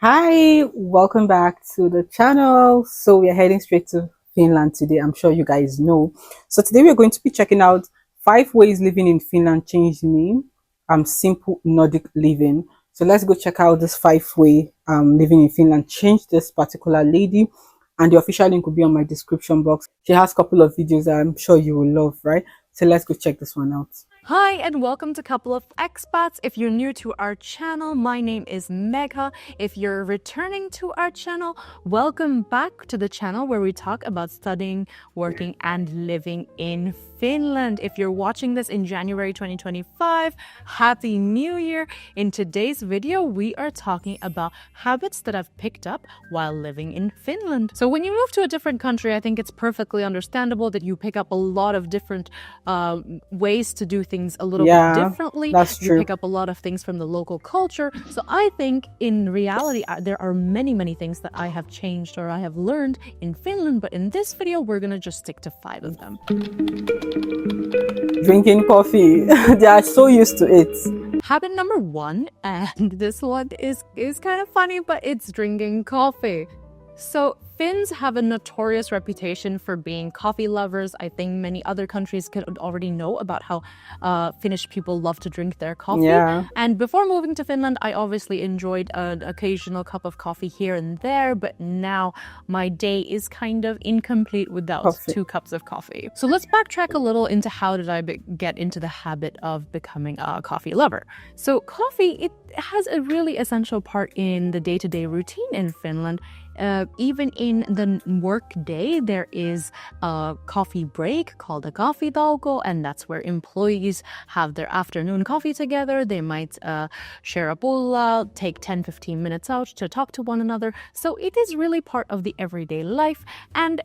Hi, welcome back to the channel. So we are heading straight to Finland today. I'm sure you guys know. So today we are going to be checking out 5 ways living in Finland changed me. Simple Nordic living. So let's go check out this 5 way living in Finland changed this particular lady. And the official link will be on my description box. She has a couple of videos that I'm sure you will love, right? So let's go check this one out. Hi and welcome to Couple of Expats. If you're new to our channel, my name is Megha. If you're returning to our channel, welcome back to the channel where we talk about studying, working and living in Finland. If you're watching this in January 2025, Happy New Year. In today's video, we are talking about habits that I've picked up while living in Finland. So when you move to a different country, I think it's perfectly understandable that you pick up a lot of different ways to do things a little bit differently. That's true. You pick up a lot of things from the local culture. So I think in reality, there are many things that I have changed or I have learned in Finland. But in this video, we're going to just stick to 5 of them. Drinking coffee. They are so used to it. Habit number 1, and this one is kind of funny, but it's drinking coffee. So Finns have a notorious reputation for being coffee lovers. I think many other countries could already know about how Finnish people love to drink their coffee. Yeah. And before moving to Finland, I obviously enjoyed an occasional cup of coffee here and there, but now my day is kind of incomplete without 2 cups of coffee. So let's backtrack a little into how did I get into the habit of becoming a coffee lover. So coffee, it has a really essential part in the day-to-day routine in Finland. Even in the work day, there is a coffee break called a coffeetauko, and that's where employees have their afternoon coffee together. They might share a pulla, take 10-15 minutes out to talk to one another. So it is really part of the everyday life, and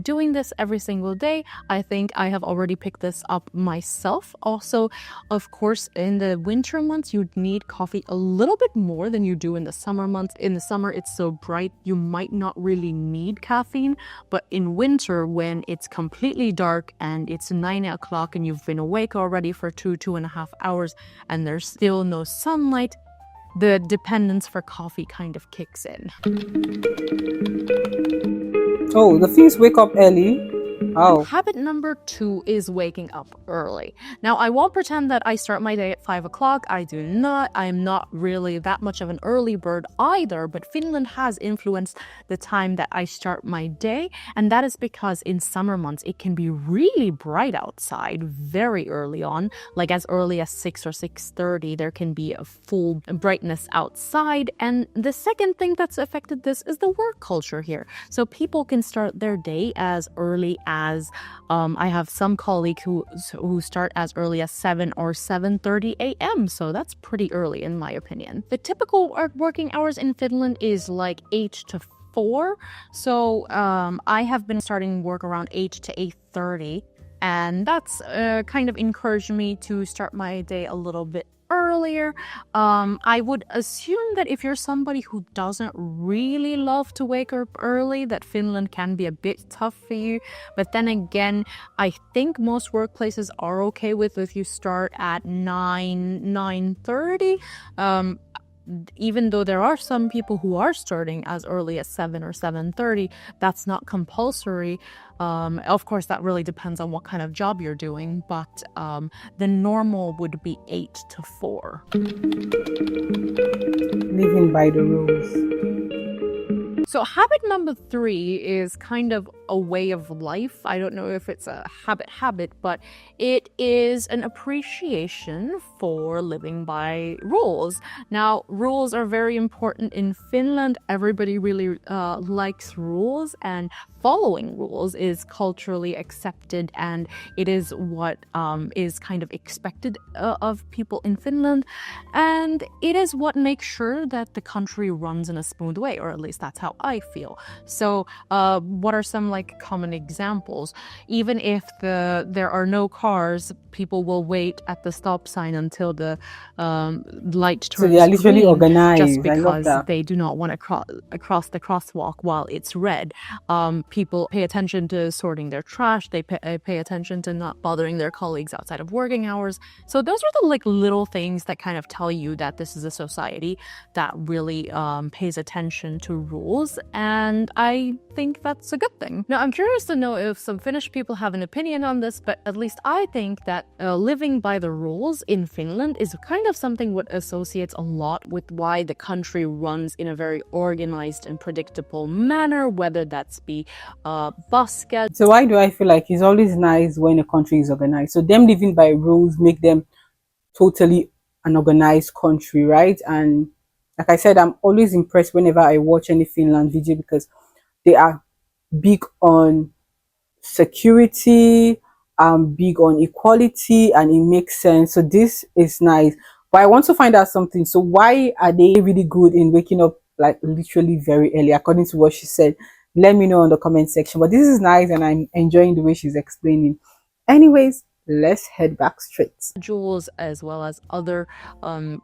doing this every single day, I think I have already picked this up myself. Also, of course, in the winter months, you'd need coffee a little bit more than you do in the summer months. In the summer, it's so bright, you might not really need caffeine. But in winter, when it's completely dark and it's 9 o'clock and you've been awake already for 2.5 hours and there's still no sunlight, the dependence for coffee kind of kicks in. Oh, the Finns wake up early. Oh. Habit number 2 is waking up early. Now, I won't pretend that I start my day at 5 o'clock. I do not. I'm not really that much of an early bird either, but Finland has influenced the time that I start my day. And that is because in summer months, it can be really bright outside very early on, like as early as 6 or 6:30, there can be a full brightness outside. And the second thing that's affected this is the work culture here. So people can start their day as early as I have some colleagues who start as early as 7 or 7:30 a.m. So that's pretty early in my opinion. The typical working hours in Finland is like 8 to 4. So I have been starting work around 8 to 8:30. And that's kind of encouraged me to start my day a little bit earlier. I would assume that if you're somebody who doesn't really love to wake up early, that Finland can be a bit tough for you. But then again, I think most workplaces are okay with if you start at 9:30. Even though there are some people who are starting as early as 7 or 7:30, that's not compulsory. Of course, that really depends on what kind of job you're doing, but the normal would be 8 to 4. Living by the rules. So habit number 3 is kind of a way of life. I don't know if it's a habit, but it is an appreciation for living by rules. Now, rules are very important in Finland. Everybody really likes rules, and following rules is culturally accepted, and it is what is kind of expected of people in Finland. And it is what makes sure that the country runs in a smooth way, or at least that's how I feel. So what are some like common examples. Even if there are no cars, people will wait at the stop sign until the light turns So they are literally green, just organized. I love because that. they do not want to cross the crosswalk while it's red. People pay attention to sorting their trash. They pay attention to not bothering their colleagues outside of working hours. So those are the like little things that kind of tell you that this is a society that really pays attention to rules, and I think that's a good thing. Now, I'm curious to know if some Finnish people have an opinion on this, but at least I think that living by the rules in Finland is kind of something what associates a lot with why the country runs in a very organized and predictable manner, whether that's be bus schedule. So why do I feel like it's always nice when a country is organized? So them living by rules make them totally an organized country, right? And like I said, I'm always impressed whenever I watch any Finland video because they are big on security, big on equality, and it makes sense. So this is nice. But I want to find out something. So why are they really good in waking up like literally very early, according to what she said? Let me know in the comment section. But this is nice and I'm enjoying the way she's explaining. Anyways, let's head back straight. Rules as well as other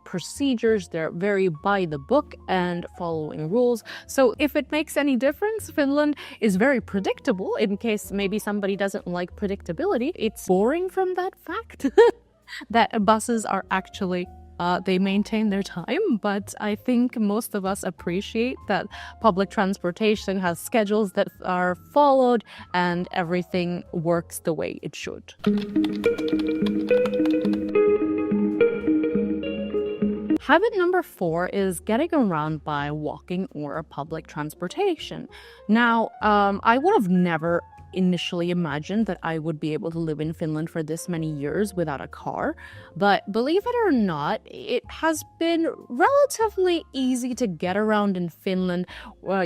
procedures. They're very by the book and following rules. So if it makes any difference, Finland is very predictable. In case maybe somebody doesn't like predictability, it's boring from that fact that buses are actually they maintain their time, but I think most of us appreciate that public transportation has schedules that are followed and everything works the way it should. Habit number 4 is getting around by walking or public transportation. Now, I would have never initially imagined that I would be able to live in Finland for this many years without a car, but believe it or not, it has been relatively easy to get around in Finland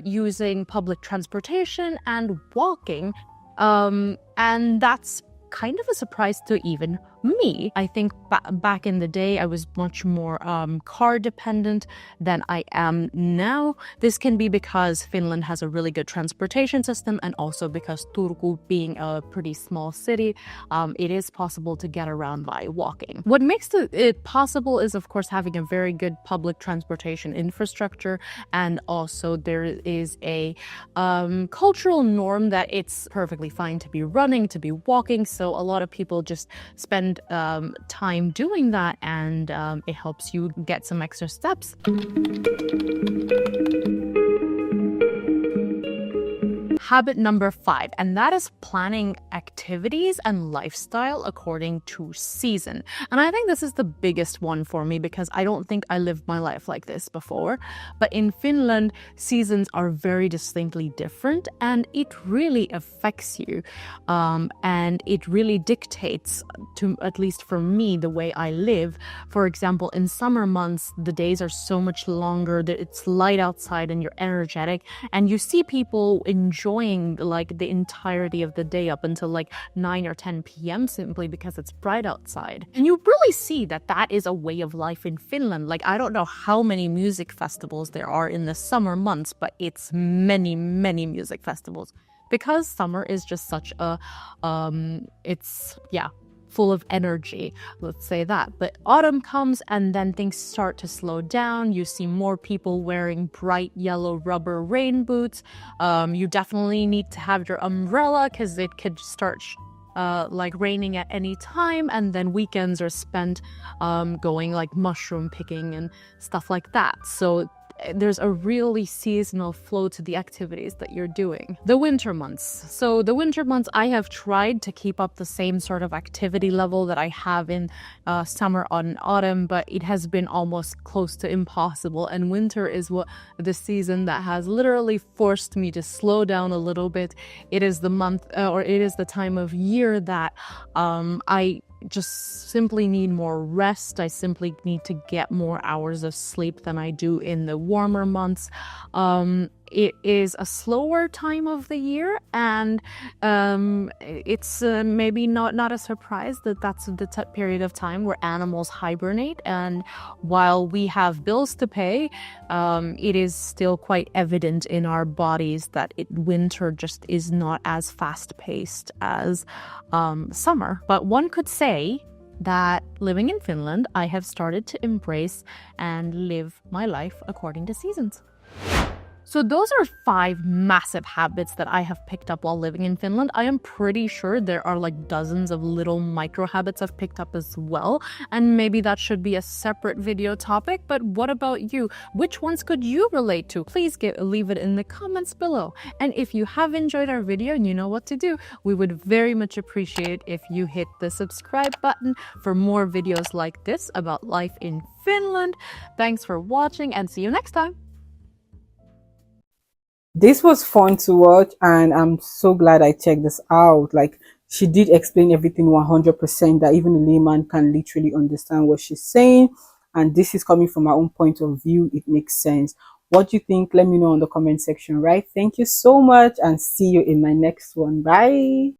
using public transportation and walking, and that's kind of a surprise to even me. I think back in the day, I was much more car dependent than I am now. This can be because Finland has a really good transportation system, and also because Turku being a pretty small city, it is possible to get around by walking. What makes it possible is, of course, having a very good public transportation infrastructure, and also there is a cultural norm that it's perfectly fine to be running, to be walking. So a lot of people just spend time doing that, and it helps you get some extra steps. Habit number 5, and that is planning activities and lifestyle according to season. And I think this is the biggest one for me because I don't think I lived my life like this before. But in Finland, seasons are very distinctly different, and it really affects you. And it really dictates, to at least for me, the way I live. For example, in summer months, the days are so much longer, that it's light outside and you're energetic, and you see people enjoying like the entirety of the day up until like 9 or 10 p.m. simply because it's bright outside. And you really see that that is a way of life in Finland. Like, I don't know how many music festivals there are in the summer months, but it's many, many music festivals because summer is just such a full of energy, let's say that. But autumn comes and then things start to slow down. You see more people wearing bright yellow rubber rain boots. You definitely need to have your umbrella because it could start like raining at any time, and then weekends are spent going like mushroom picking and stuff like that. So there's a really seasonal flow to the activities that you're doing. The winter months. So the winter months, I have tried to keep up the same sort of activity level that I have in summer and autumn, but it has been almost close to impossible. And winter is the season that has literally forced me to slow down a little bit. It is the month or it is the time of year that I just simply need more rest. I simply need to get more hours of sleep than I do in the warmer months. it is a slower time of the year, and it's maybe not a surprise that that's the period of time where animals hibernate. And while we have bills to pay, it is still quite evident in our bodies that winter just is not as fast paced as summer. But one could say that living in Finland, I have started to embrace and live my life according to seasons. So those are 5 massive habits that I have picked up while living in Finland. I am pretty sure there are like dozens of little micro habits I've picked up as well. And maybe that should be a separate video topic. But what about you? Which ones could you relate to? Please leave it in the comments below. And if you have enjoyed our video and you know what to do, we would very much appreciate if you hit the subscribe button for more videos like this about life in Finland. Thanks for watching and see you next time. This was fun to watch, and I'm so glad I checked this out. Like, she did explain everything 100%, that even a layman can literally understand what she's saying, and this is coming from my own point of view. It makes sense. What do you think? Let me know in the comment section. Right, thank you so much, and see you in my next one. Bye.